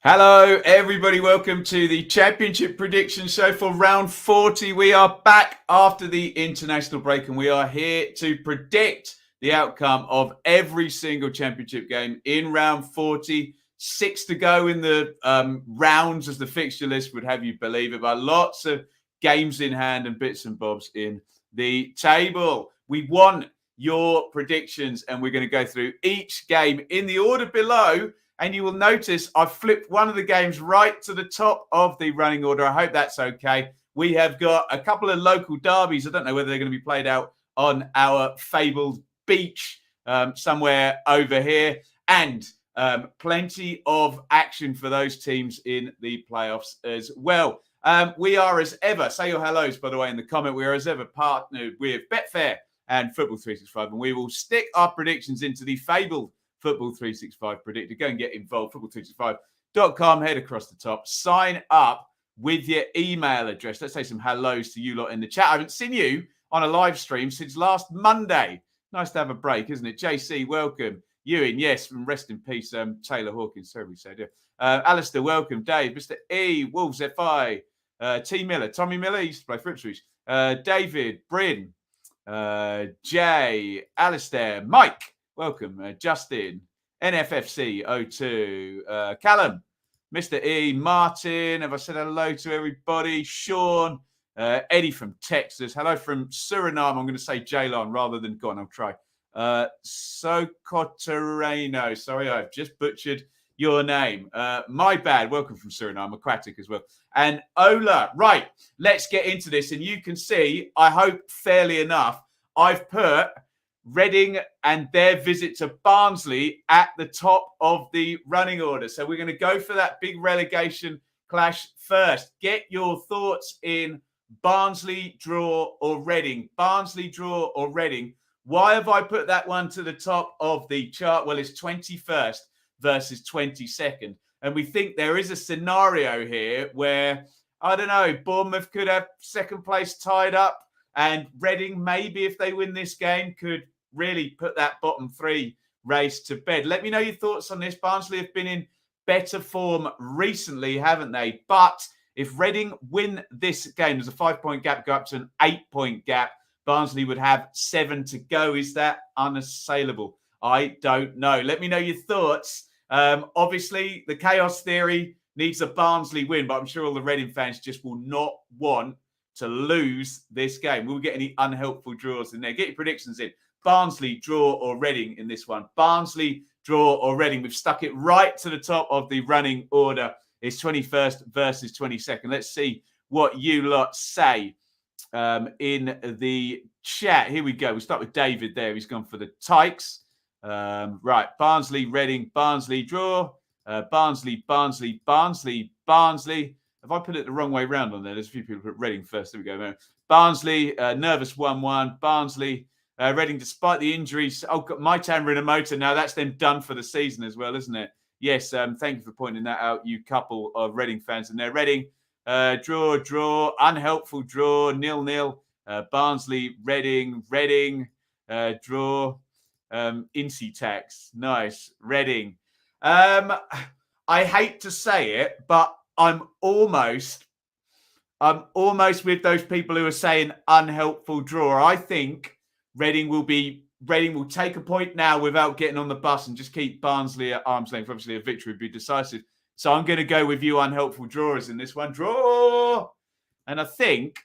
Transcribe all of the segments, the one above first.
Hello, everybody. Welcome to the Championship Prediction Show for round 40. We are back after the international break and we are here to predict the outcome of every single Championship game in round 40. 6 to go in the rounds, as the fixture list would have you believe it, but lots of games in hand and bits and bobs in the table. We want your predictions and we're going to go through each game in the order below. And you will notice I've flipped one of the games right to the top of the running order. I hope that's okay. We have got a couple of local derbies. I don't know whether they're going to be played out on our fabled beach somewhere over here. And plenty of action for those teams in the playoffs as well. We are as ever, say your hellos, by the way, in the comment. We are as ever partnered with Betfair and Football 365. And we will stick our predictions into the fabled Football 365 predictor. Go and get involved. Football365.com. Head across the top. Sign up with your email address. Let's say some hellos to you lot in the chat. I haven't seen you on a live stream since last Monday. Nice to have a break, isn't it? JC, welcome. Iain, yes, and rest in peace, Taylor Hawkins. Sorry we said it. Alistair, welcome. Dave, Mr. E, Wolves FI, T Miller, Tommy Miller, he used to play for Ipswich. David, Bryn, Jay, Alistair, Mike. Welcome, Justin, NFFC02, Callum, Mr. E, Martin. Have I said hello to everybody? Sean, Eddie from Texas. Hello from Suriname. I'm going to say Jaylon rather than, go on, I'll try. Socoterreno. Sorry, I've just butchered your name. My bad. Welcome from Suriname. Aquatic as well. And Ola. Right, let's get into this. And you can see, I hope fairly enough, I've put Reading and their visit to Barnsley at the top of the running order. So we're going to go for that big relegation clash first. Get your thoughts in. Barnsley, draw or Reading. Barnsley, draw or Reading. Why have I put that one to the top of the chart? Well, it's 21st versus 22nd. And we think there is a scenario here where, I don't know, Bournemouth could have second place tied up. And Reading, maybe if they win this game, could really put that bottom three race to bed. Let me know your thoughts on this. Barnsley have been in better form recently, haven't they? But if Reading win this game, there's a 5-point gap, go up to an 8-point gap. Barnsley would have 7 to go. Is that unassailable? I don't know. Let me know your thoughts. Obviously, the chaos theory needs a Barnsley win, but I'm sure all the Reading fans just will not want to lose this game. Will we get any unhelpful draws in there? Get your predictions in. Barnsley, draw or Reading in this one. Barnsley, draw or Reading. We've stuck it right to the top of the running order. It's 21st versus 22nd. Let's see what you lot say in the chat. Here we go. We'll start with David there. He's gone for the Tykes. Right. Barnsley, Reading, Barnsley, draw. Barnsley. Have I put it the wrong way round on there? There's a few people put Reading first. There we go. Barnsley, nervous 1-1. Barnsley, Reading, despite the injuries. Oh, got my town in a motor now. That's them done for the season as well, isn't it? Yes, thank you for pointing that out, you couple of Reading fans in there. Reading, draw, unhelpful draw, 0-0. Barnsley, Reading, draw, Incy tax. Nice, Reading. I hate to say it, but I'm almost with those people who are saying unhelpful draw. I think Reading will take a point now without getting on the bus and just keep Barnsley at arm's length. Obviously, a victory would be decisive. So I'm going to go with you unhelpful drawers in this one. Draw! And I think,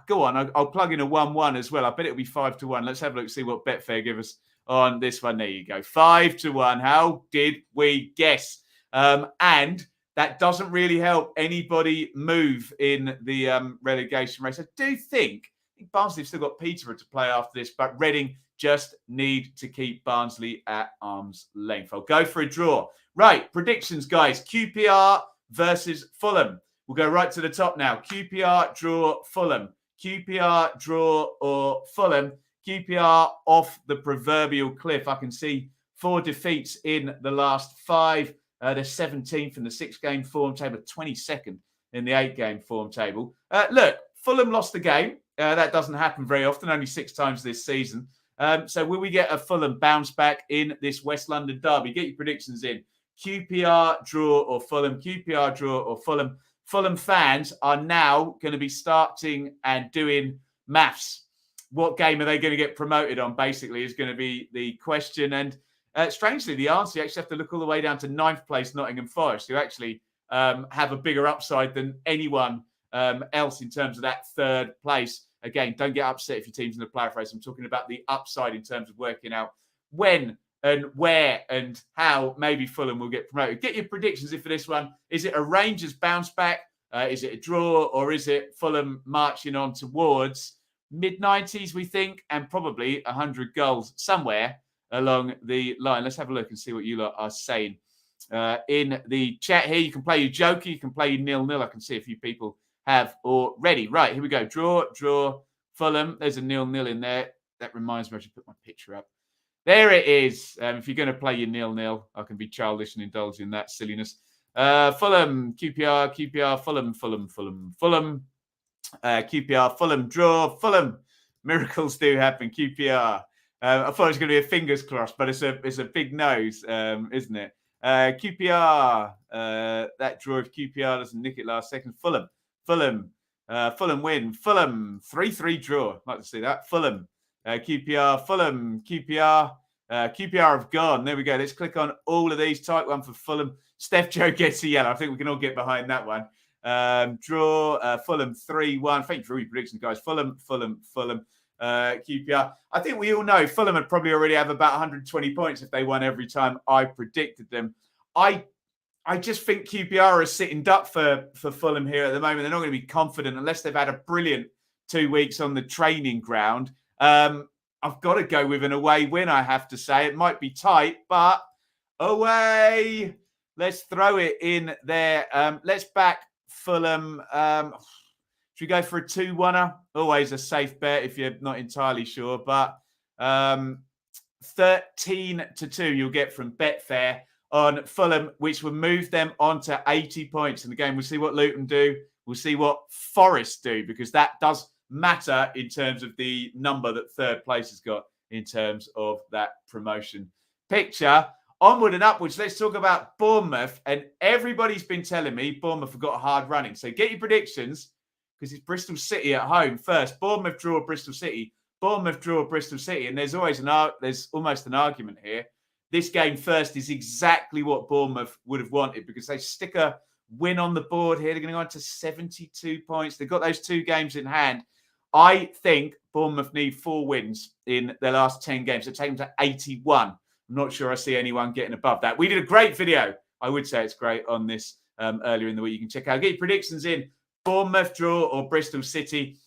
go on, I'll plug in a 1-1 as well. I bet it'll be 5-1. Let's have a look, see what Betfair give us on this one. There you go. 5-1. How did we guess? And that doesn't really help anybody move in the relegation race. I do think Barnsley have still got Peterborough to play after this, but Reading just need to keep Barnsley at arm's length. I'll go for a draw. Right, predictions, guys. QPR versus Fulham. We'll go right to the top now. QPR, draw, Fulham. QPR, draw, or Fulham. QPR off the proverbial cliff. I can see 4 defeats in the last 5. They're 17th in the 6-game form table, 22nd in the 8-game form table. Look, Fulham lost the game. That doesn't happen very often, only 6 times this season. So will we get a Fulham bounce back in this West London derby? Get your predictions in. QPR draw or Fulham, QPR draw or Fulham. Fulham fans are now going to be starting and doing maths. What game are they going to get promoted on, basically, is going to be the question. And strangely, the answer, you actually have to look all the way down to 9th place Nottingham Forest, who actually have a bigger upside than anyone else in terms of that 3rd place. Again, don't get upset if your team's in the playoff race. I'm talking about the upside in terms of working out when and where and how maybe Fulham will get promoted. Get your predictions in for this one. Is it a Rangers bounce back? Is it a draw? Or is it Fulham marching on towards mid-90s, we think, and probably 100 goals somewhere along the line? Let's have a look and see what you lot are saying. In the chat here, you can play your joker, you can play your 0-0. I can see a few people have already. Right, here we go. Draw, Fulham. There's a 0-0 in there. That reminds me, I should put my picture up. There it is. If you're going to play your 0-0, I can be childish and indulge in that silliness. Fulham, QPR, Fulham. QPR, Fulham, draw, Fulham. Miracles do happen, QPR. I thought it was going to be a fingers crossed, but it's a big nose, isn't it? QPR, that draw of QPR doesn't nick it last second. Fulham win. Fulham, 3-3 draw. I'd like to see that. Fulham, QPR, Fulham, QPR. QPR have gone. There we go. Let's click on all of these. Type one for Fulham. Steph Joe gets a yellow. I think we can all get behind that one. Draw, Fulham 3-1. Thank you for all your predictions, guys. Fulham, QPR. I think we all know Fulham would probably already have about 120 points if they won every time I predicted them. I just think QPR are sitting duck for Fulham here at the moment. They're not going to be confident unless they've had a brilliant 2 weeks on the training ground. I've got to go with an away win, I have to say. It might be tight, but away. Let's throw it in there. Let's back Fulham. Should we go for a 2-1-er? Always a safe bet if you're not entirely sure. But 13-2 you'll get from Betfair on Fulham, which will move them on to 80 points. And again, we'll see what Luton do. We'll see what Forest do, because that does matter in terms of the number that 3rd place has got in terms of that promotion picture. Onward and upwards, let's talk about Bournemouth. And everybody's been telling me Bournemouth have got a hard running. So get your predictions, because it's Bristol City at home first. Bournemouth draw Bristol City. Bournemouth draw Bristol City. And there's always there's almost an argument here. This game first is exactly what Bournemouth would have wanted, because they stick a win on the board here. They're going to go on to 72 points. They've got those 2 games in hand. I think Bournemouth need 4 wins in their last 10 games. So take them to 81. I'm not sure I see anyone getting above that. We did a great video. I would say it's great on this earlier in the week. You can check out. Get your predictions in. Bournemouth draw or Bristol City.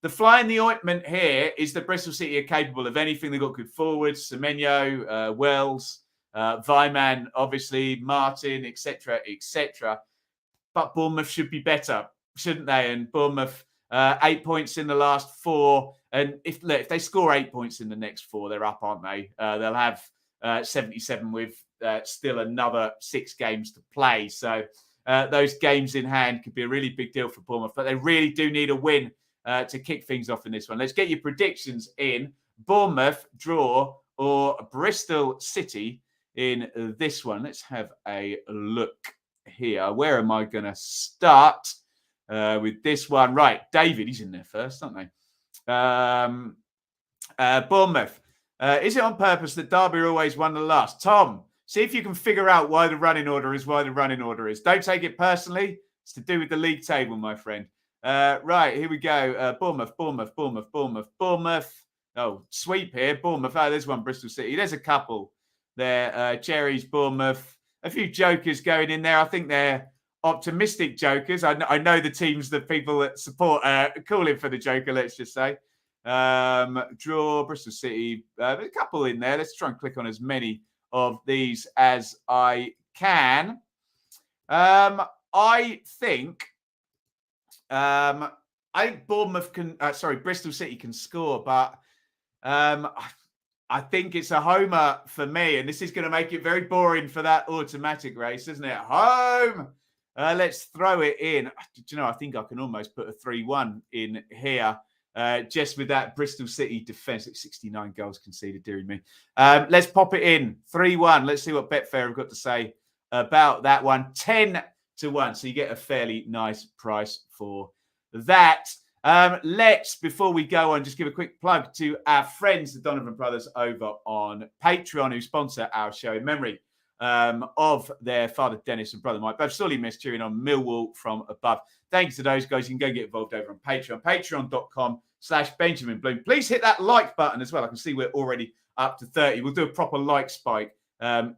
The fly in the ointment here is that Bristol City are capable of anything. They've got good forwards. Semenyo, Wells, Vyman, obviously, Martin, etc., etc. But Bournemouth should be better, shouldn't they? And Bournemouth, 8 points in the last 4. And if they score 8 points in the next 4, they're up, aren't they? They'll have 77 with still another 6 games to play. So those games in hand could be a really big deal for Bournemouth. But they really do need a win to kick things off in this one. Let's get your predictions in. Bournemouth, draw, or Bristol City in this one. Let's have a look here. Where am I going to start with this one? Right, David, he's in there first, aren't they? Bournemouth. Is it on purpose that Derby are always won the last? Tom, see if you can figure out why the running order is why the running order is. Don't take it personally. It's to do with the league table, my friend. Right, here we go. Bournemouth. Oh, sweep here. Bournemouth. Oh, there's one, Bristol City. There's a couple there. Cherries, Bournemouth. A few jokers going in there. I think they're optimistic jokers. I know the teams that people that support calling for the joker, let's just say. Draw, Bristol City. There's a couple in there. Let's try and click on as many of these as I can. I think Bournemouth can. Bristol City can score, but I think it's a homer for me, and this is going to make it very boring for that automatic race, isn't it? Home. Let's throw it in. Do you know? I think I can almost put a 3-1 in here, just with that Bristol City defence. It's 69 goals conceded, dearie me. Let's pop it in 3-1. Let's see what Betfair have got to say about that one. 10-1. So you get a fairly nice price for that. Let's, before we go on, just give a quick plug to our friends, the Donovan brothers, over on Patreon, who sponsor our show in memory of their father, Dennis, and brother Mike. Both sorely missed cheering on Millwall from above. Thanks to those guys. You can go get involved over on Patreon, patreon.com/Benjamin Bloom. Please hit that like button as well. I can see we're already up to 30. We'll do a proper like spike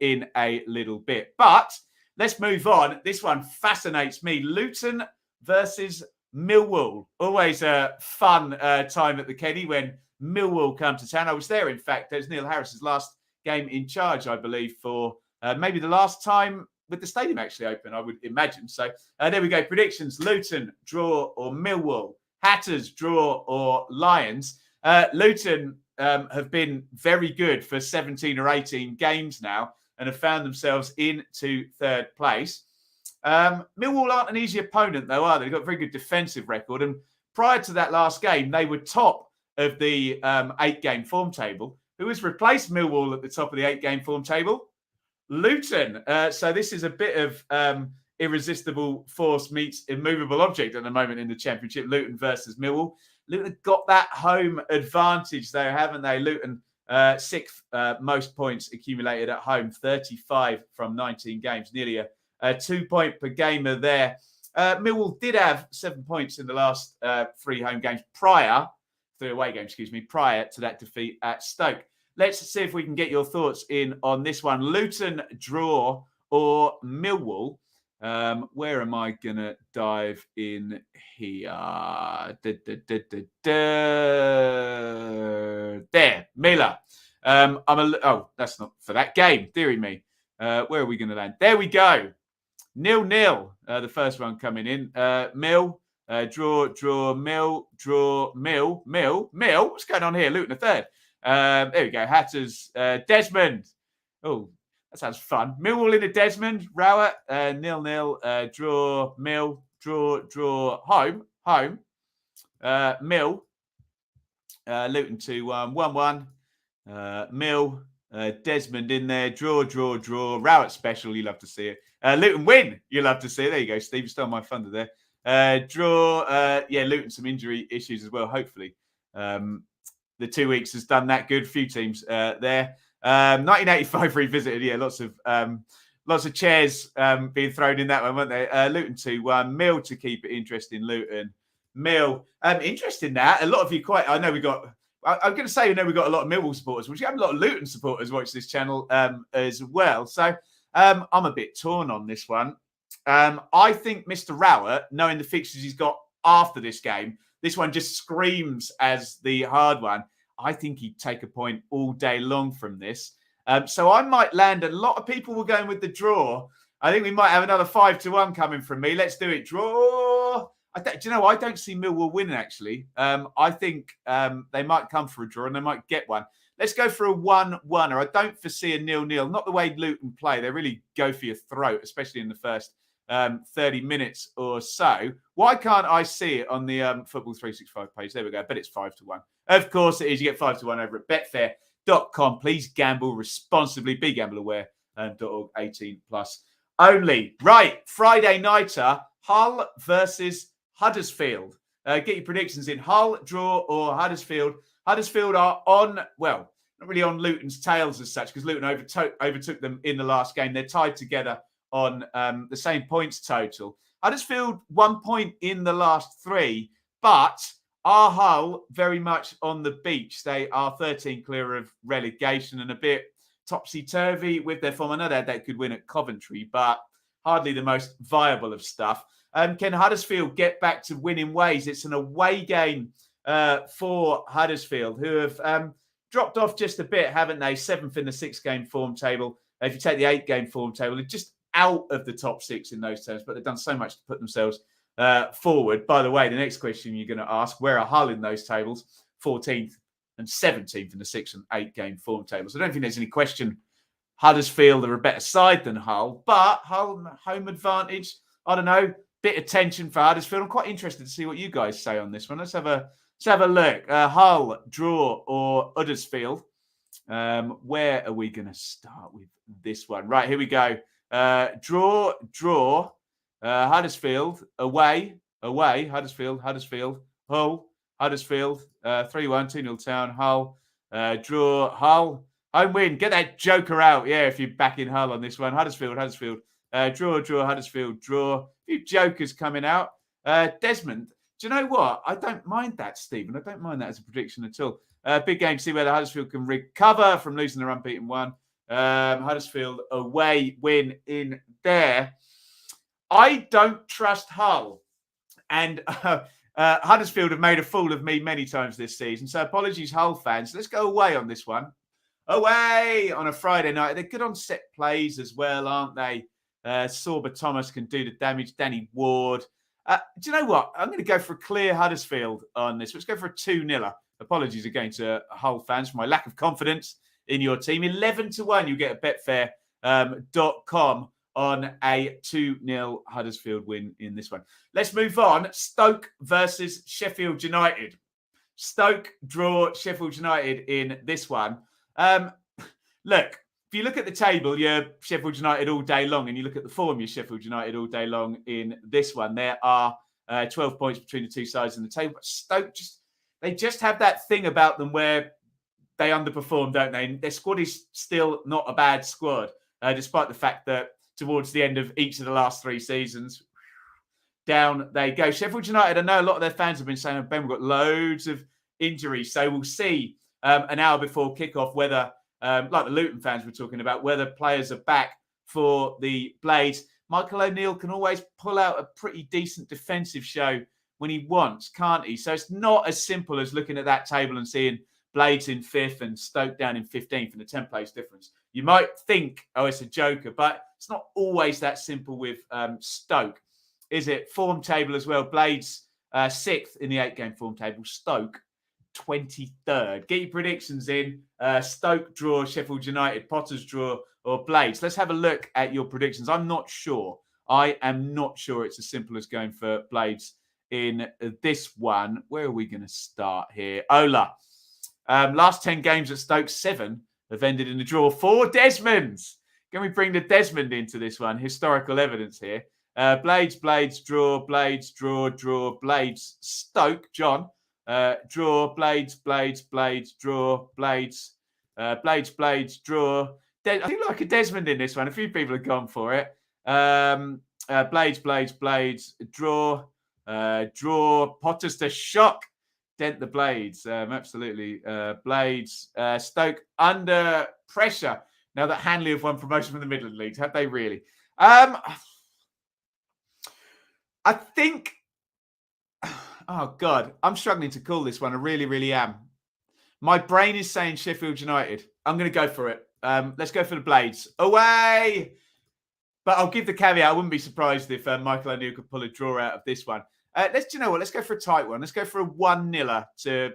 in a little bit. But let's move on. This one fascinates me. Luton versus Millwall. Always a fun time at the Kenny when Millwall come to town. I was there, in fact. It was Neil Harris's last game in charge, I believe, for maybe the last time with the stadium actually open, I would imagine. So there we go. Predictions: Luton, draw, or Millwall. Hatters, draw, or Lions. Luton have been very good for 17 or 18 games now and have found themselves into third place. Millwall aren't an easy opponent, though, are they? They've got a very good defensive record. And prior to that last game, they were top of the 8-game form table. Who has replaced Millwall at the top of the 8-game form table? Luton. So this is a bit of irresistible force meets immovable object at the moment in the Championship. Luton versus Millwall. Luton have got that home advantage, though, haven't they? Luton, 6th most points accumulated at home, 35 from 19 games, nearly a 2-point per gamer there. Millwall did have 7 points in the last 3 home games prior to that defeat at Stoke. Let's see if we can get your thoughts in on this one. Luton, draw, or Millwall. Where am I going to dive in here? There, Miller. That's not for that game. Deary me. Where are we going to land? There we go. 0-0. The first one coming in. Mill. Draw, Mill, draw, Mill. What's going on here? Luton a third. There we go. Hatters, Desmond. Oh, that sounds fun. Millwall in a Desmond. Rowett, 0-0. Draw, Mill, draw, home. Mill. Luton 2-1, 1-1. Mill, Desmond in there. Draw. Rowett special. You love to see it. Luton win. You love to see it. There you go, Steve. You stole my thunder there. Draw. Luton some injury issues as well. Hopefully, the 2 weeks has done that good. Few teams there. 1985 revisited. Yeah, lots of chairs being thrown in that one, weren't they? Luton 2-1. Mill to keep it interesting. Luton. Mill. Interesting that. A lot of you quite. I know we got. I'm going to say we got a lot of Millwall supporters. We have a lot of Luton supporters watch this channel as well. So I'm a bit torn on this one. I think Mr. Rowett, knowing the fixtures he's got after this game, this one just screams as the hard one. I think he'd take a point all day long from this. So I might land. A lot of people were going with the draw. I think we might have another 5-1 coming from me. Let's do it. Draw. I don't see Millwall winning, actually. I think they might come for a draw and they might get one. Let's go for a 1-1. I don't foresee a 0-0. Not the way Luton play. They really go for your throat, especially in the first 30 minutes or so. Why can't I see it on the Football 365 page? There we go. I bet it's 5-1. Of course it is. You get 5-1 over at betfair.com. Please gamble responsibly. Be gamble aware. .org 18 plus only. Right. Friday nighter. Hull versus Huddersfield. Get your predictions in. Hull, draw, or Huddersfield. Huddersfield are not really on Luton's tails as such, because Luton overtook them in the last game. They're tied together on the same points total. Huddersfield 1 point in the last 3, but are Hull very much on the beach. They are 13 clear of relegation and a bit topsy-turvy with their form. I know they had that good win at Coventry, but hardly the most viable of stuff. Can Huddersfield get back to winning ways? It's an away game for Huddersfield, who have dropped off just a bit, haven't they? 7th in the 6-game form table. If you take the 8-game form table, they're just out of the top 6 in those terms, but they've done so much to put themselves forward. By the way, the next question you're going to ask, where are Hull in those tables? 14th and 17th in the 6 and 8-game form tables. I don't think there's any question Huddersfield are a better side than Hull, but Hull home advantage, I don't know, bit of tension for Huddersfield. I'm quite interested to see what you guys say on this one. Let's have a look. Hull, draw, or Huddersfield. Where are we going to start with this one? Right, here we go. Draw. Huddersfield, away. Huddersfield. Hull, Huddersfield, 3-1, 2-0 Town. Hull, draw. Hull, home win. Get that joker out. Yeah, if you're backing Hull on this one. Huddersfield. Draw, Huddersfield, draw. A few jokers coming out. Desmond, do you know what? I don't mind that, Stephen. I don't mind that as a prediction at all. Big game, see whether Huddersfield can recover from losing their unbeaten one. Huddersfield away win in there. I don't trust Hull. And Huddersfield have made a fool of me many times this season. So apologies, Hull fans. Let's go away on this one. Away on a Friday night. They're good on set plays as well, aren't they? Sorba Thomas can do the damage. Danny Ward. Do you know what? I'm going to go for a clear Huddersfield on this. Let's go for a 2-0. Apologies again to Hull fans for my lack of confidence in your team. 11-1, you get a betfair.com on a 2-0 Huddersfield win in this one. Let's move on. Stoke versus Sheffield United. Stoke draw Sheffield United in this one. Look, if you look at the table, you're Sheffield United all day long, and you look at the form, you're Sheffield United all day long in this one. There are 12 points between the two sides of the table. But Stoke they just have that thing about them where they underperform, don't they? Their squad is still not a bad squad, despite the fact that towards the end of each of the last 3 seasons, down they go. Sheffield United, I know a lot of their fans have been saying, Ben, we've got loads of injuries. So we'll see an hour before kickoff whether, like the Luton fans were talking about, whether players are back for the Blades. Michael O'Neill can always pull out a pretty decent defensive show when he wants, can't he? So it's not as simple as looking at that table and seeing Blades in 5th and Stoke down in 15th and a 10 place difference. You might think, oh, it's a joker, but it's not always that simple with Stoke, is it? Form table as well. Blades 6th in the 8-game form table. Stoke 23rd. Get your predictions in. Stoke draw, Sheffield United, Potters draw, or Blades. Let's have a look at your predictions. I'm not sure. I am not sure it's as simple as going for Blades in this one. Where are we going to start here? Ola. Last 10 games at Stoke, 7 have ended in a draw. 4 Desmonds. Can we bring the Desmond into this one? Historical evidence here. Blades, draw, Blades, draw, Blades, Stoke, John. Draw, Blades, draw, Blades, draw. I think like a Desmond in this one. A few people have gone for it. Blades, draw, Potters to shock. Dent the Blades. Absolutely. Blades, Stoke under pressure. Now that Hanley have won promotion from the Midland Leagues, have they really? I think, oh God, I'm struggling to call this one. I really, really am. My brain is saying Sheffield United. I'm going to go for it. Let's go for the Blades. Away! But I'll give the caveat. I wouldn't be surprised if Michael O'Neill could pull a draw out of this one. You know what? Let's go for a tight one. Let's go for a 1-0 to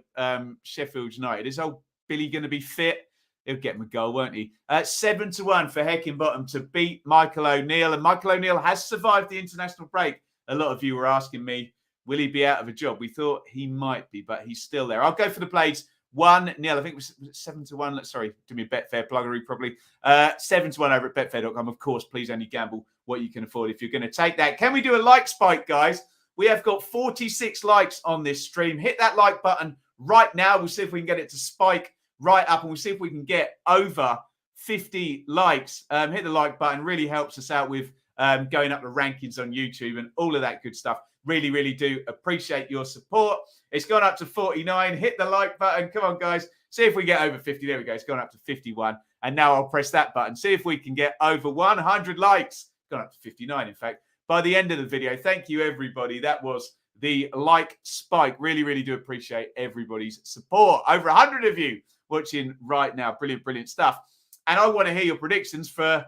Sheffield United. Is old Billy going to be fit? He'll get him a goal, won't he? 7-1 for Heckingbottom to beat Michael O'Neill. And Michael O'Neill has survived the international break. A lot of you were asking me, will he be out of a job? We thought he might be, but he's still there. I'll go for the Blades. 1-0. I think it was 7-1. Sorry, do me a Betfair pluggery, probably. 7-1 over at betfair.com. Of course, please only gamble what you can afford if you're going to take that. Can we do a like spike, guys? We have got 46 likes on this stream. Hit that like button right now. We'll see if we can get it to spike right up, and we'll see if we can get over 50 likes. Hit the like button. Really helps us out with going up the rankings on YouTube and all of that good stuff. Really, really do appreciate your support. It's gone up to 49. Hit the like button. Come on, guys. See if we get over 50. There we go. It's gone up to 51. And now I'll press that button. See if we can get over 100 likes. Gone up to 59, in fact, by the end of the video. Thank you, everybody. That was the like spike. Really, really do appreciate everybody's support. Over 100 of you watching right now. Brilliant, brilliant stuff. And I want to hear your predictions for,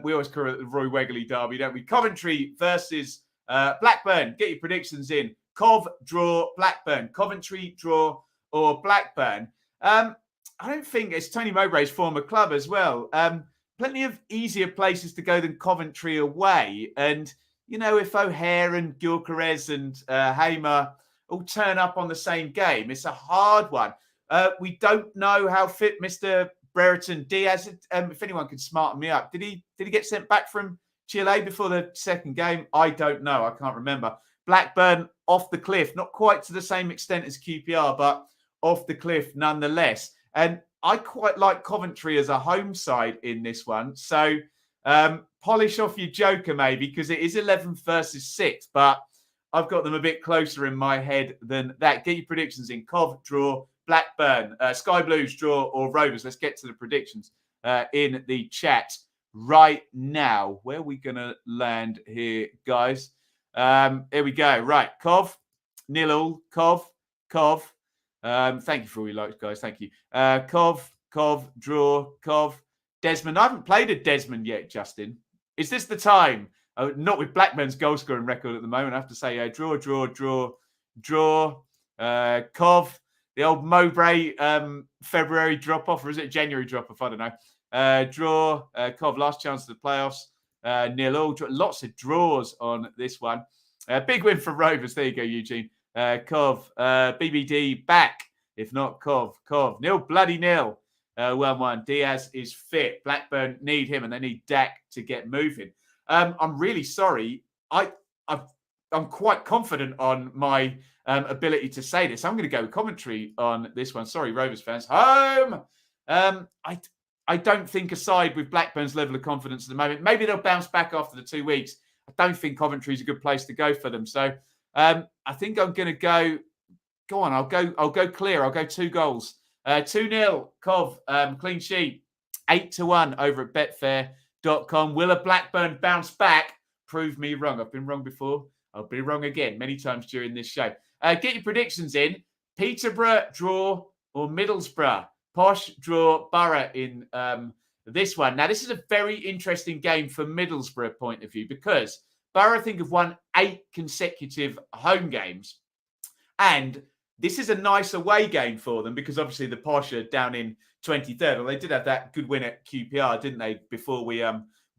we always call it the Roy Wegley derby, don't we? Coventry versus Blackburn. Get your predictions in. Cov, draw, Blackburn. Coventry, draw, or Blackburn. I don't think it's Tony Mowbray's former club as well. Plenty of easier places to go than Coventry away. And, you know, if O'Hare and Gyökeres and Hamer all turn up on the same game, it's a hard one. We don't know how fit Mr. Brereton, Diaz, if anyone could smarten me up, did he get sent back from Chile before the second game? I don't know. I can't remember. Blackburn off the cliff, not quite to the same extent as QPR, but off the cliff nonetheless. And I quite like Coventry as a home side in this one. So polish off your joker maybe, because it is 11th versus 6th, but I've got them a bit closer in my head than that. Get your predictions in. Cov, draw. Blackburn, Sky Blues, draw, or Rovers. Let's get to the predictions in the chat right now. Where are we going to land here, guys? Here we go. Right. Cov, 0-0. Cov. Thank you for all your likes, guys. Thank you. Cov, draw. Cov. Desmond. I haven't played a Desmond yet, Justin. Is this the time? Not with Blackburn's goal scoring record at the moment. I have to say, draw. Cov. The old Mowbray February drop-off, or is it January drop-off? I don't know. Draw. Cov, last chance of the playoffs. 0-0. Lots of draws on this one. Big win for Rovers. There you go, Eugene. Cov. BBD back. If not, Cov. 0-0. 1-1. Diaz is fit. Blackburn need him, and they need Dak to get moving. I'm really sorry. I'm quite confident on my ability to say this. I'm going to go with commentary on this one. Sorry, Rovers fans. Home! I don't think a side with Blackburn's level of confidence at the moment. Maybe they'll bounce back after the 2 weeks. I don't think Coventry is a good place to go for them. So I think I'm going to go. Go on, I'll go clear. I'll go 2 goals. 2-0, Cov, clean sheet. 8-1 over at betfair.com. Will a Blackburn bounce back? Prove me wrong. I've been wrong before. I'll be wrong again many times during this show. Get your predictions in. Peterborough, draw, or Middlesbrough. Posh, draw, Borough in this one. Now, this is a very interesting game from Middlesbrough point of view, because Borough, I think, have won 8 consecutive home games. And this is a nice away game for them, because obviously the Posh are down in 23rd. Well, they did have that good win at QPR, didn't they, before we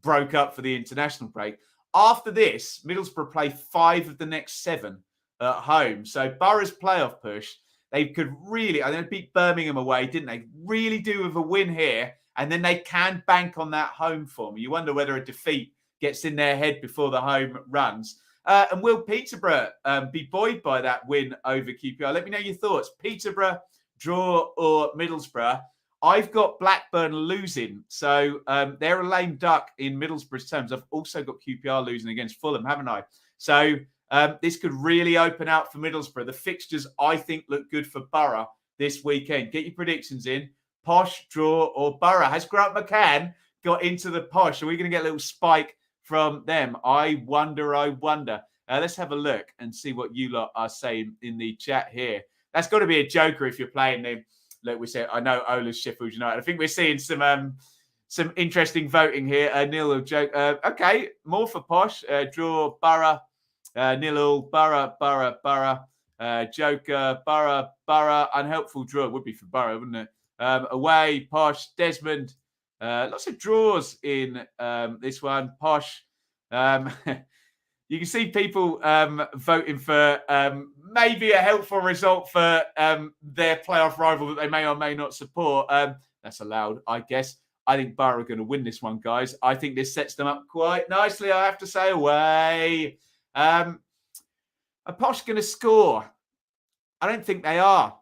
broke up for the international break. After this, Middlesbrough play 5 of the next 7 at home. So Borough's playoff push, they could really, I think, beat Birmingham away, didn't they? Really do with a win here, and then they can bank on that home form. You wonder whether a defeat gets in their head before the home runs. And will Peterborough be buoyed by that win over QPR? Let me know your thoughts. Peterborough, draw, or Middlesbrough? I've got Blackburn losing. So they're a lame duck in Middlesbrough's terms. I've also got QPR losing against Fulham, haven't I? So this could really open out for Middlesbrough. The fixtures, I think, look good for Borough this weekend. Get your predictions in. Posh, draw, or Borough? Has Grant McCann got into the Posh? Are we going to get a little spike from them? I wonder. Let's have a look and see what you lot are saying in the chat here. That's got to be a joker if you're playing them. Look, we said, I know Ola's Sheffield United. I think we're seeing some interesting voting here. Neil joke. Okay, more for Posh. Draw, Borough. Neil, Borough. Joker, Borough. Unhelpful draw. It would be for Borough, wouldn't it? Away, Posh, Desmond. Lots of draws in this one. Posh. You can see people voting for maybe a helpful result for their playoff rival that they may or may not support. That's allowed, I guess. I think Borough are going to win this one, guys. I think this sets them up quite nicely, I have to say. Away. Are Posh going to score? I don't think they are.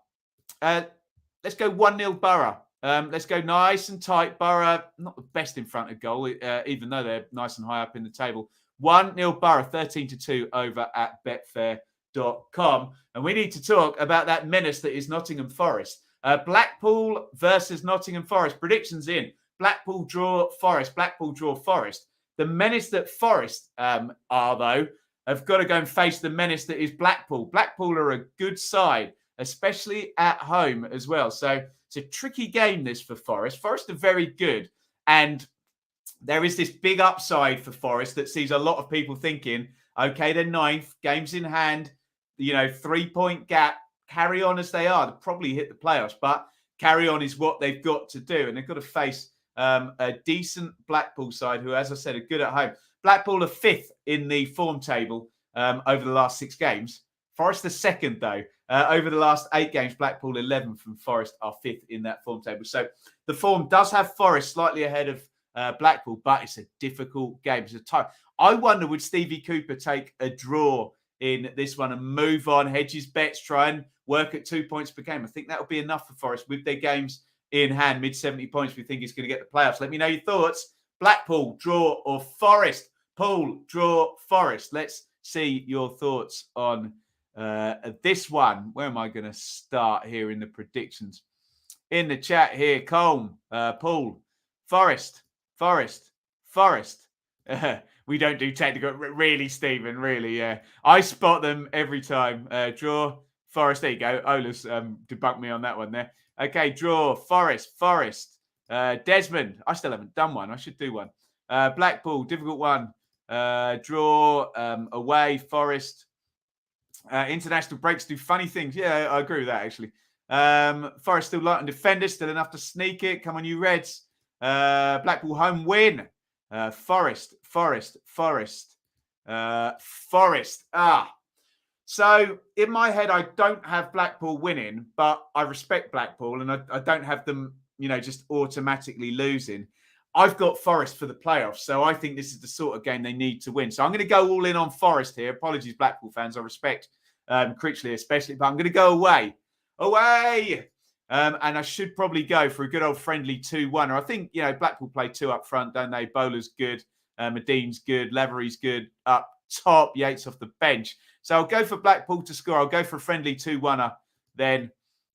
Let's go 1-0 Borough. Let's go nice and tight. Borough, not the best in front of goal, even though they're nice and high up in the table. 1-0 Borough, 13-2 over at betfair.com. And we need to talk about that menace that is Nottingham Forest. Blackpool versus Nottingham Forest. Predictions in. Blackpool draw Forest. Blackpool draw Forest. The menace that Forest are, though, have got to go and face the menace that is Blackpool. Blackpool are a good side, especially at home as well. So it's a tricky game, this, for Forest. Forest are very good. And there is this big upside for Forest that sees a lot of people thinking, okay, they're 9th, games in hand, 3-point gap, carry on as they are. They'll probably hit the playoffs, but carry on is what they've got to do. And they've got to face a decent Blackpool side who, as I said, are good at home. Blackpool are 5th in the form table over the last 6 games. Forest the second, though. Over the last 8 games, Blackpool 11th and Forest are 5th in that form table. So the form does have Forest slightly ahead of Blackpool, but it's a difficult game. It's a tie. I wonder, would Stevie Cooper take a draw in this one and move on? Hedges bets, try and work at 2 points per game. I think that will be enough for Forest with their games in hand. Mid 70 points, we think he's going to get the playoffs. Let me know your thoughts. Blackpool, draw or Forest? Paul, draw, Forest. Let's see your thoughts on this one. Where am I going to start here in the predictions? In the chat here, Colm, Paul, Forest. We don't do technical. Really, Stephen, really, yeah. I spot them every time. Draw, Forest. There you go. Ola's debunked me on that one there. Okay, draw, Forest. Desmond, I still haven't done one. I should do one. Blackpool, difficult one. Draw, away, Forest. International breaks do funny things. Yeah, I agree with that, actually. Forest still light on defenders, still enough to sneak it. Come on, you Reds. Blackpool home win. Forest. So in my head, I don't have Blackpool winning, but I respect Blackpool and I don't have them, just automatically losing. I've got Forest for the playoffs, so I think this is the sort of game they need to win. So I'm going to go all in on Forest here. Apologies, Blackpool fans. I respect Krissy especially, but I'm going to go away. And I should probably go for a good old friendly 2-1. I think, Blackpool play 2 up front, don't they? Bowler's good. Medin's good. Lavery's good. Up top, Yates off the bench. So I'll go for Blackpool to score. I'll go for a friendly 2-1 then.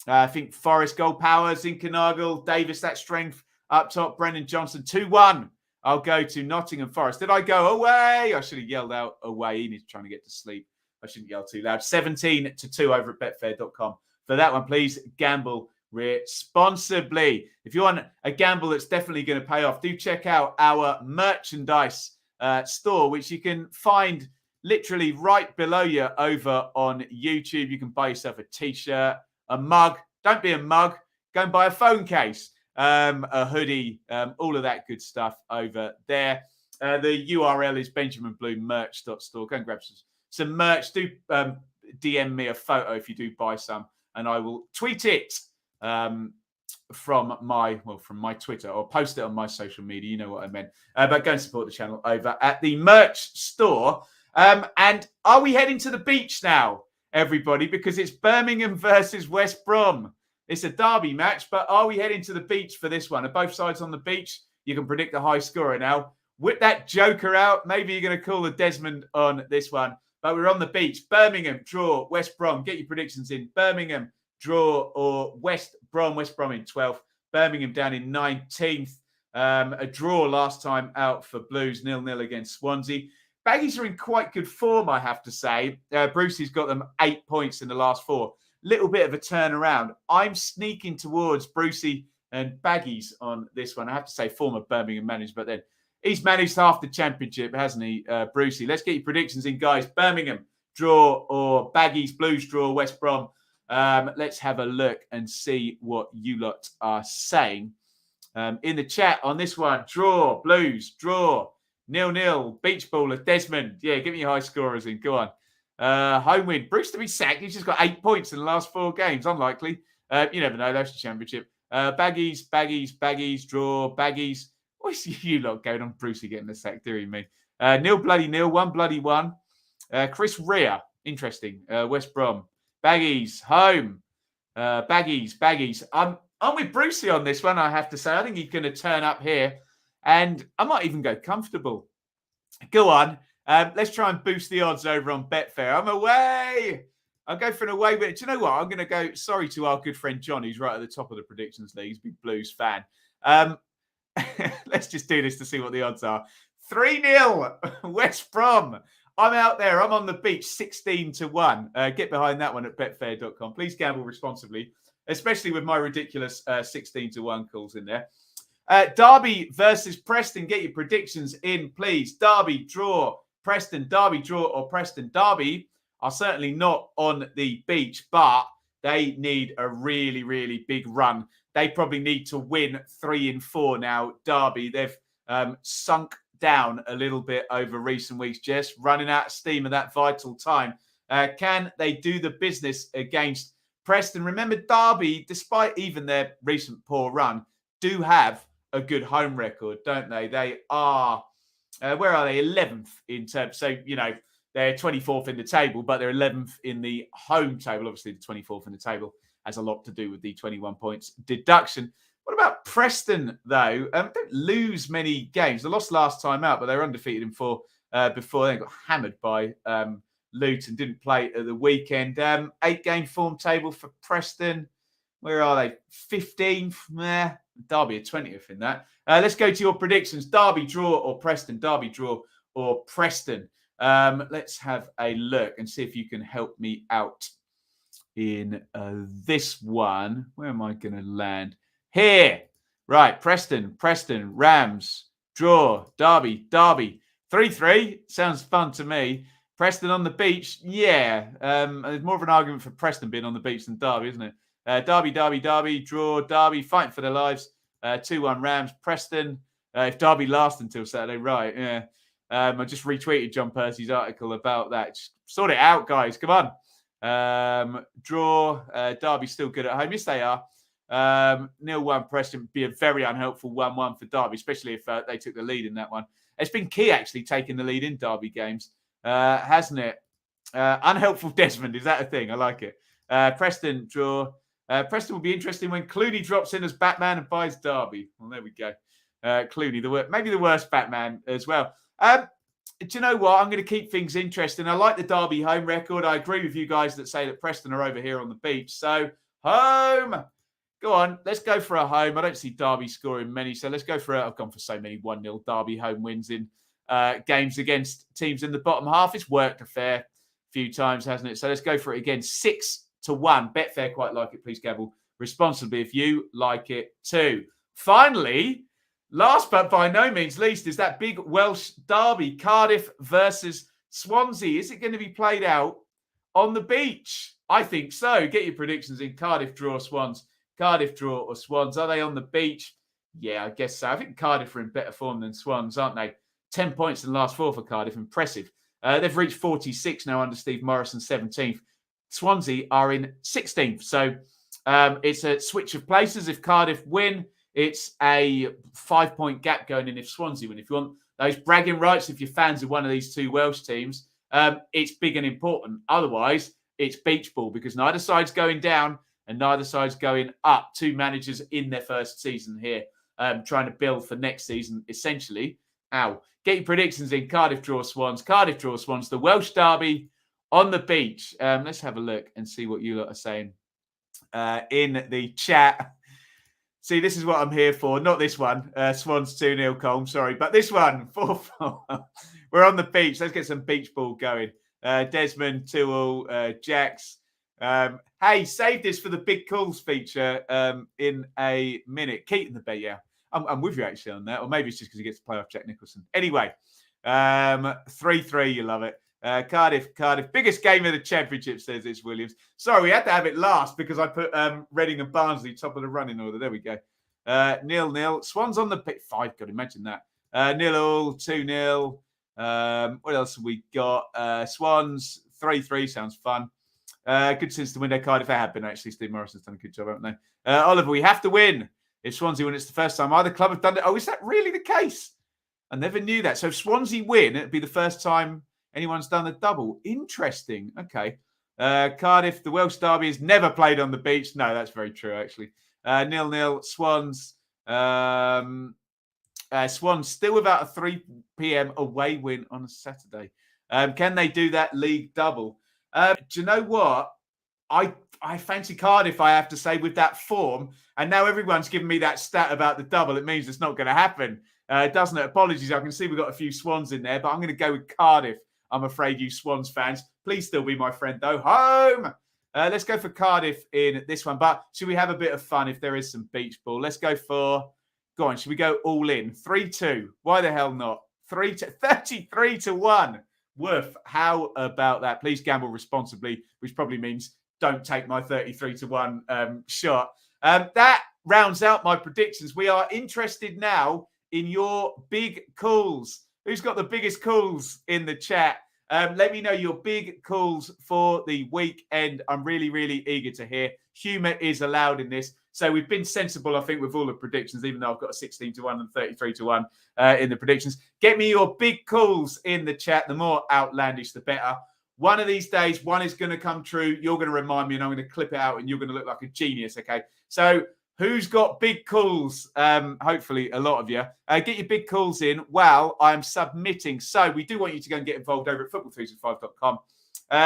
I think Forest goal power, Zinkernagel, Davis, that strength. Up top, Brendan Johnson, 2-1. I'll go to Nottingham Forest. Did I go away? I should have yelled out away. He's trying to get to sleep. I shouldn't yell too loud. 17-2 over at betfair.com. For that one, please gamble responsibly. If you want a gamble that's definitely going to pay off, do check out our merchandise store, which you can find literally right below you over on YouTube. You can buy yourself a t-shirt, a mug. Don't be a mug. Go and buy a phone case. A hoodie, all of that good stuff over there. The URL is benjaminbloommerch.store. Go and grab some merch. Do DM me a photo if you do buy some, and I will tweet it from my Twitter or post it on my social media. You know what I meant. But go and support the channel over at the merch store. And are we heading to the beach now, everybody? Because it's Birmingham versus West Brom. It's a derby match, but are we heading to the beach for this one? Are both sides on the beach? You can predict the high scorer now. Whip that joker out. Maybe you're going to call the Desmond on this one. But we're on the beach. Birmingham, draw, West Brom. Get your predictions in. Birmingham, draw, or West Brom. West Brom in 12th. Birmingham down in 19th. A draw last time out for Blues, 0-0 against Swansea. Baggies are in quite good form, I have to say. Brucey's got them 8 points in the last 4. Little bit of a turnaround. I'm sneaking towards Brucey and Baggies on this one. I have to say, former Birmingham manager, but then he's managed half the championship, hasn't he, Brucey? Let's get your predictions in, guys. Birmingham, draw, or Baggies, Blues, draw, West Brom. Let's have a look and see what you lot are saying. In the chat on this one, draw, Blues, draw, 0-0, beach baller, Desmond. Yeah, give me your high scorers in. Go on. Home win. Bruce to be sacked. He's just got 8 points in the last 4 games. Unlikely. You never know. That's the championship. Baggies, draw, Baggies. What's you lot going on? Brucey getting the sack, dearie me. 0-0, 1-1. Chris Rea. Interesting. West Brom. Baggies, home. Baggies. I'm with Brucey on this one, I have to say. I think he's going to turn up here. And I might even go comfortable. Go on. Let's try and boost the odds over on Betfair. I'm away. I'll go for an away. But do you know what? I'm going to go, sorry to our good friend John, who's right at the top of the predictions league. He's a big Blues fan. Let's just do this to see what the odds are. 3-0, West Brom. I'm out there. I'm on the beach, 16-1. Get behind that one at betfair.com. Please gamble responsibly, especially with my ridiculous 16-1 calls in there. Derby versus Preston. Get your predictions in, please. Derby, draw, Preston. Derby, draw, or Preston. Derby are certainly not on the beach, but they need a really, really big run. They probably need to win 3 in 4 now. Derby, they've sunk down a little bit over recent weeks, just running out of steam at that vital time Can they do the business against Preston? Remember, Derby, despite even their recent poor run, do have a good home record, don't they? They are, where are they? 11th in terms. So, they're 24th in the table, but they're 11th in the home table. Obviously, the 24th in the table has a lot to do with the 21 points deduction. What about Preston, though? Don't lose many games. They lost last time out, but they were undefeated in 4 before. They got hammered by Luton. Didn't play at the weekend. 8-game form table for Preston. Where are they? 15th? Derby are 20th in that. Let's go to your predictions. Derby, draw, or Preston? Derby, draw, or Preston? Let's have a look and see if you can help me out in this one. Where am I going to land? Here. Right, Preston, Rams, draw, Derby. 3-3. Sounds fun to me. Preston on the beach. Yeah. There's more of an argument for Preston being on the beach than Derby, isn't it? Derby, draw, Derby, fighting for their lives. 2-1 Rams. Preston, if Derby last until Saturday, right, yeah. I just retweeted John Percy's article about that. Just sort it out, guys. Come on. Draw. Derby still good at home. Yes, they are. 0-1 Preston would be a very unhelpful 1-1 for Derby, especially if they took the lead in that one. It's been key, actually, taking the lead in Derby games, hasn't it? Unhelpful Desmond. Is that a thing? I like it. Preston, draw. Preston will be interesting when Clooney drops in as Batman and buys Derby. Well, there we go. Clooney, maybe the worst Batman as well. Do you know what? I'm going to keep things interesting. I like the Derby home record. I agree with you guys that say that Preston are over here on the beach. So, home. Go on. Let's go for a home. I don't see Derby scoring many. So, let's go for it. I've gone for so many 1-0 Derby home wins in games against teams in the bottom half. It's worked a fair few times, hasn't it? So, let's go for it again. 6-1. Betfair quite like it. Please gamble responsibly if you like it too. Finally, last but by no means least, is that big Welsh derby, Cardiff versus Swansea. Is it going to be played out on the beach? I think so. Get your predictions in. Cardiff, draw, Swans. Cardiff, draw, or Swans. Are they on the beach? Yeah, I guess so. I think Cardiff are in better form than Swans, aren't they? 10 points in the last 4 for Cardiff. Impressive. They've reached 46 now under Steve Morrison, 17th. Swansea are in 16th. So it's a switch of places. If Cardiff win, it's a 5-point gap going in if Swansea win. If you want those bragging rights, if you're fans of one of these 2 Welsh teams, it's big and important. Otherwise, it's beach ball because neither side's going down and neither side's going up. 2 managers in their first season here, trying to build for next season, essentially. Get your predictions in. Cardiff, draw, Swans. Cardiff, draw, Swans. The Welsh derby on the beach. Let's have a look and see what you lot are saying in the chat. See, this is what I'm here for. Not this one. Swans 2-0, Colm. Sorry. But this one, 4-4. We're on the beach. Let's get some beach ball going. Desmond, 2-all. Jax. Hey, save this for the big calls feature in a minute. Keaton the bet, yeah. I'm with you actually on that. Or maybe it's just because he gets to play off Jack Nicholson. Anyway, 3-3. You love it. Cardiff. Biggest game of the championship, says it's Williams. Sorry, we had to have it last because I put Reading and Barnsley top of the running order. There we go. 0-0. Swans on the pit. 5. God, imagine that. 0-all. 2-0. What else have we got? Swans 3-3. Sounds fun. Good since the window. Cardiff have been actually. Steve Morrison's done a good job, haven't they? Oliver, we have to win. If Swansea win, it's the first time either club have done it. Oh, is that really the case? I never knew that. So if Swansea win, it'd be the first time anyone's done the double. Interesting. Okay. Cardiff, the Welsh derby is never played on the beach. No, that's very true, actually. 0-0. Swans. Swans still without a 3 p.m. away win on a Saturday. Can they do that league double? Do you know what? I fancy Cardiff, I have to say, with that form. And now everyone's giving me that stat about the double. It means it's not going to happen, doesn't it? Apologies. I can see we've got a few Swans in there, but I'm going to go with Cardiff. I'm afraid, you Swans fans. Please still be my friend, though. Home! Let's go for Cardiff in this one. But should we have a bit of fun if there is some beach ball? Let's go for... Go on, should we go all in? 3-2. Why the hell not? 33-1. Woof. How about that? Please gamble responsibly, which probably means don't take my 33-1 shot. That rounds out my predictions. We are interested now in your big calls. Who's got the biggest calls in the chat? Let me know your big calls for the weekend. I'm really, really eager to hear. Humour is allowed in this. So we've been sensible, I think, with all the predictions, even though I've got a 16-1 and 33-1 in the predictions. Get me your big calls in the chat. The more outlandish, the better. One of these days, one is going to come true. You're going to remind me and I'm going to clip it out and you're going to look like a genius, okay? So who's got big calls? Hopefully, a lot of you. Get your big calls in while I'm submitting. So we do want you to go and get involved over at football365.com.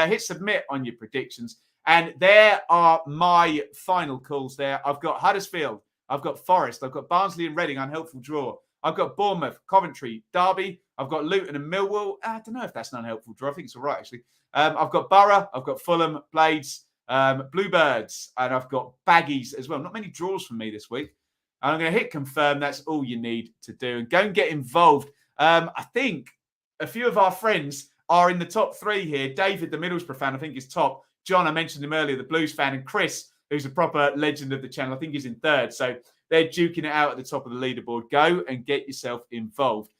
Hit submit on your predictions. And there are my final calls there. I've got Huddersfield. I've got Forest. I've got Barnsley and Reading, unhelpful draw. I've got Bournemouth, Coventry, Derby. I've got Luton and Millwall. I don't know if that's an unhelpful draw. I think it's all right, actually. I've got Borough. I've got Fulham, Blades, Bluebirds, and I've got Baggies as well. Not many draws from me this week. And I'm going to hit confirm. That's all you need to do. And go and get involved. I think a few of our friends are in the top three here. David, the Middlesbrough fan, I think is top. John, I mentioned him earlier, the Blues fan. And Chris, who's a proper legend of the channel, I think he's in third. So they're duking it out at the top of the leaderboard. Go and get yourself involved.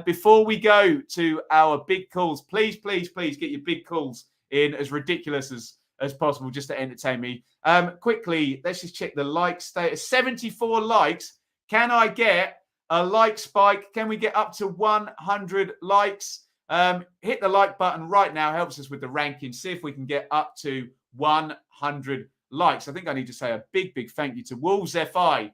Before we go to our big calls, please, please, please get your big calls in as ridiculous as possible just to entertain me. Quickly, let's just check the like status. 74 likes. Can I get a like spike? Can we get up to 100 likes? Hit the like button right now. Helps us with the ranking. See if we can get up to 100 likes. I think I need to say a big, big thank you to Wolves FI.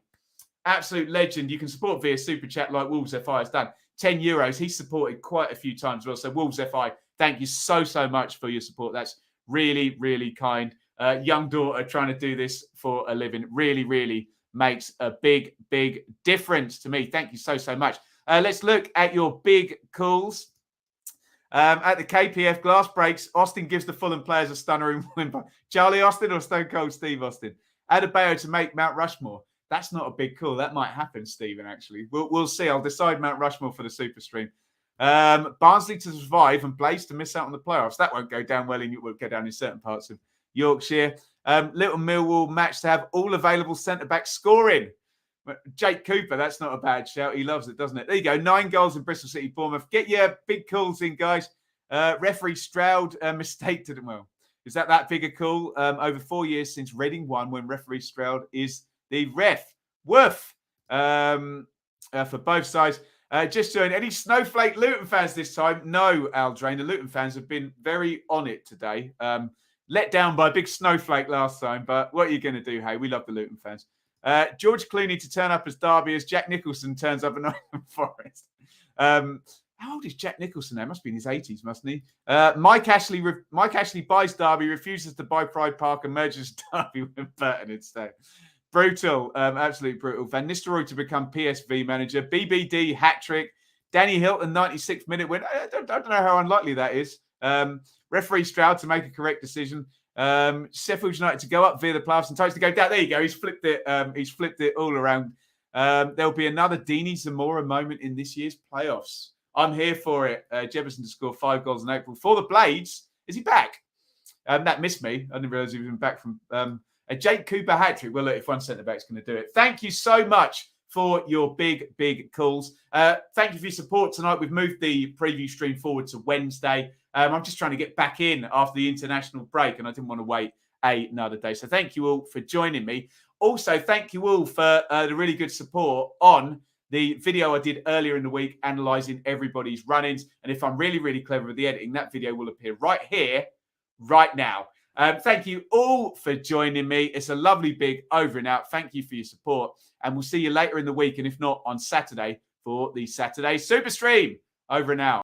Absolute legend. You can support via Super Chat like Wolves FI has done. €10. He's supported quite a few times as well. So Wolves FI, thank you so, so much for your support. That's really, really kind. Young daughter trying to do this for a living really, really makes a big, big difference to me. Thank you so, so much. Let's look at your big calls. At the KPF glass breaks, Austin gives the Fulham players a stunner in win. Charlie Austin or Stone Cold Steve Austin? Adebayo to make Mount Rushmore. That's not a big call. That might happen, Stephen, actually. We'll see. I'll decide Mount Rushmore for the Super Stream. Barnsley to survive and Blaze to miss out on the playoffs. That won't go down well. It will go down in certain parts of Yorkshire. Little Millwall match to have all available centre-back scoring. Jake Cooper, that's not a bad shout. He loves it, doesn't it? There you go. 9 goals in Bristol City, Bournemouth. Get your big calls in, guys. Referee Stroud, mistake to them. Well, is that big a call? Over 4 years since Reading won when referee Stroud is the ref. Woof. For both sides. Just join. Any snowflake Luton fans this time? No, Aldrain. The Luton fans have been very on it today. Let down by a big snowflake last time, but what are you going to do, hey? We love the Luton fans. George Clooney to turn up as Derby as Jack Nicholson turns up at Nottingham Forest. How old is Jack Nicholson now? Must be in his 80s, mustn't he? Mike Ashley buys Derby, refuses to buy Pride Park and merges Derby with Burton instead. Brutal, absolutely brutal. Van Nistelrooy to become PSV manager. BBD hat-trick. Danny Hilton, 96th minute win. I don't know how unlikely that is. Referee Stroud to make a correct decision. Sheffield United to go up via the playoffs and Toast to go down. There you go. He's flipped it all around. There'll be another Dini Zamora moment in this year's playoffs. I'm here for it. Jefferson to score 5 goals in April. For the Blades, is he back? That missed me. I didn't realise he was back from a Jake Cooper hat-trick. Well, look, if one centre-back's going to do it. Thank you so much for your big, big calls. Thank you for your support tonight. We've moved the preview stream forward to Wednesday. I'm just trying to get back in after the international break, and I didn't want to wait another day. So thank you all for joining me. Also, thank you all for the really good support on the video I did earlier in the week, analysing everybody's run-ins. And if I'm really, really clever with the editing, that video will appear right here, right now. Thank you all for joining me. It's a lovely big over and out. Thank you for your support. And we'll see you later in the week, and if not, on Saturday for the Saturday Super Stream. Over and out.